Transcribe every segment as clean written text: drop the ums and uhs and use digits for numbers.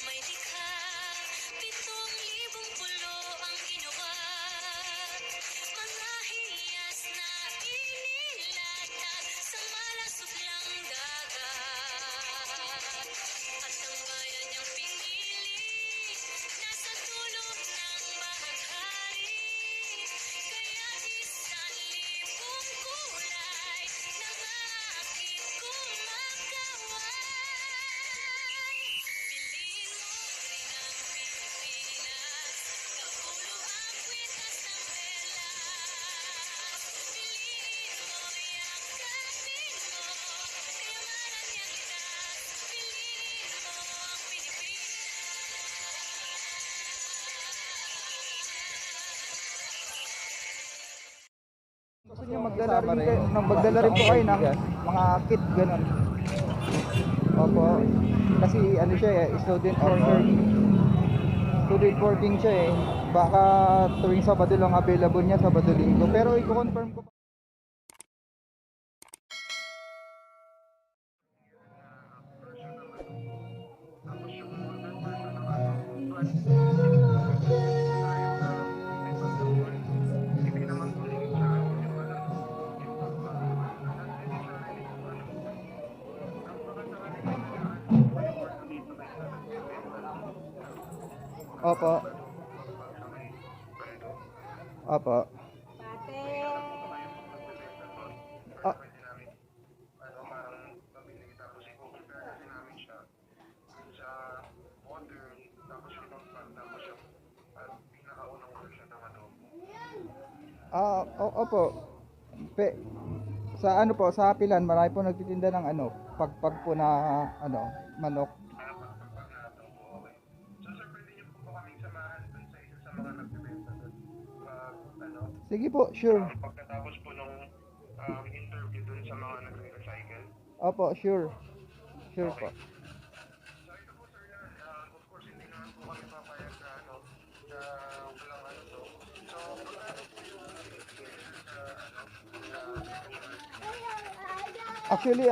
may likha, 7,000 pulo ang ginawa. Mga hiyas na inilatag sa malasuklang dagat. At ang bayan niyang pinili, nasa dulo ng bahaghari. Kaya't 1,000 kulay nangakit kumakaway. Piliin mo rin ang Pilipinas, kapulo ang kwintas ng velas. Piliin mo, yakapin mo, kayamanan niyang linas. Piliin mo ang Gusto niyo magdala rin po kayo ng mga kit ganun. Opo. Kasi ano siya student working siya Baka tuwing Sabado lang available niya, Sabado Linggo. Pero i-confirm ko. Opo. Opo. Ah, opo. Sa ano po, sa Hapilan, marami po nagtitinda ng pagpag po na manok. Sige po, sure. Pagkatapos po nung interview dun sa mga nagre-recycle. Opo, sure. Sure po. So ito po sir of course hindi naman po kami papayag sa sa walang to. So magkano po yung Actually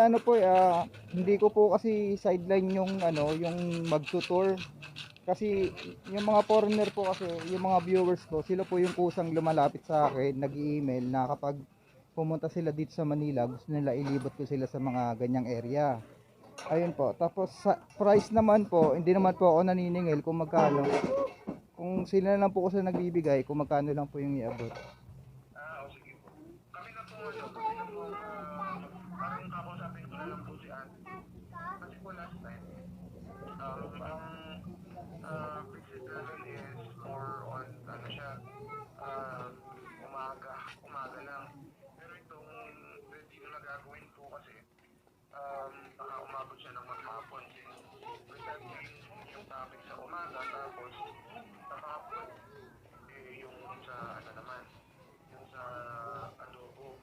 hindi ko po kasi sideline yung yung magtutour. Kasi yung mga foreigner po kasi, yung mga viewers ko, sila po yung kusang lumalapit sa akin, nag-email na kapag pumunta sila dito sa Manila, gusto nila ilibot ko sila sa mga ganyang area. Ayun po. Tapos sa price naman po, hindi naman po ako naniningil kung magkano. Kung sila lang po kasi nagbibigay, kung magkano lang po yung iabot. sige po. Kami na po parang kakusapin ko na lang po si Ate. Kasi po last time, ang visit level is more on siya, umaga lang. Pero itong dito na gagawin po kasi, baka umabot siya ng maghapon. Presenting yung topic sa umaga, tapos sa hapon, yung sa naman, yung sa adobo.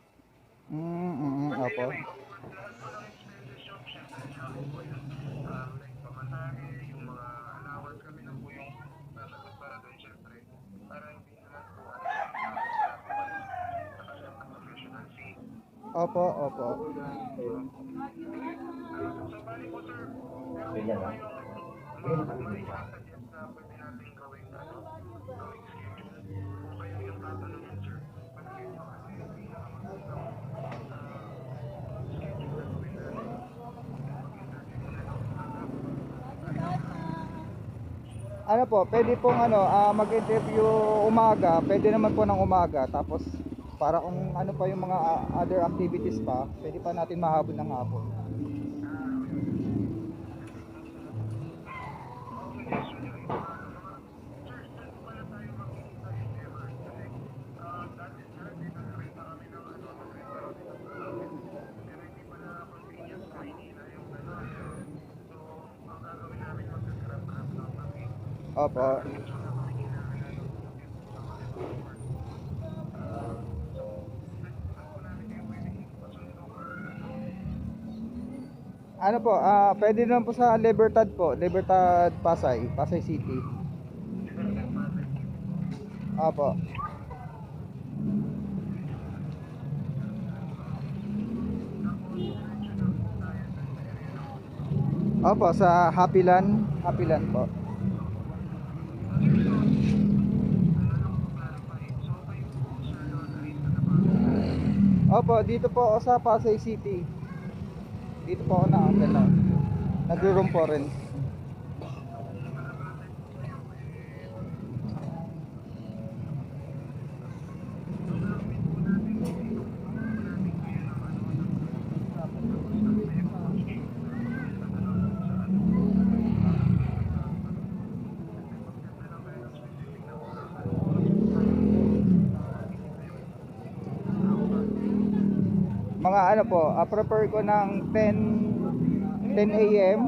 Opo. Lahat po ng expenses yung syempre sa akin po yun. Like pamasahe, yung mga allowance kami na po yung nasagot para doon syempre. Para hindi naman po professional fee. Opo, opo. So bali po sir, meron po kayong may suggest na pwede natin gawing schedule. Kung kayo yung tatanungin sir, pwede nyo kasi yung pinakamagandang schedule na gawin natin. Ano po, pwede pong mag-interview umaga, pwede naman po ng umaga. Tapos para kung ano pa yung mga other activities pa, pwede pa natin mahabol ng hapon. Opo. Ano po, pwede naman po sa Libertad po, Libertad Pasay, Pasay City. Opo. Opo, sa Hapilan po. Opo, dito po ako sa Pasay City. Dito po ako na-uncle na. Nagro-room po rin. Mga ano po, prefer ko ng 10 a.m.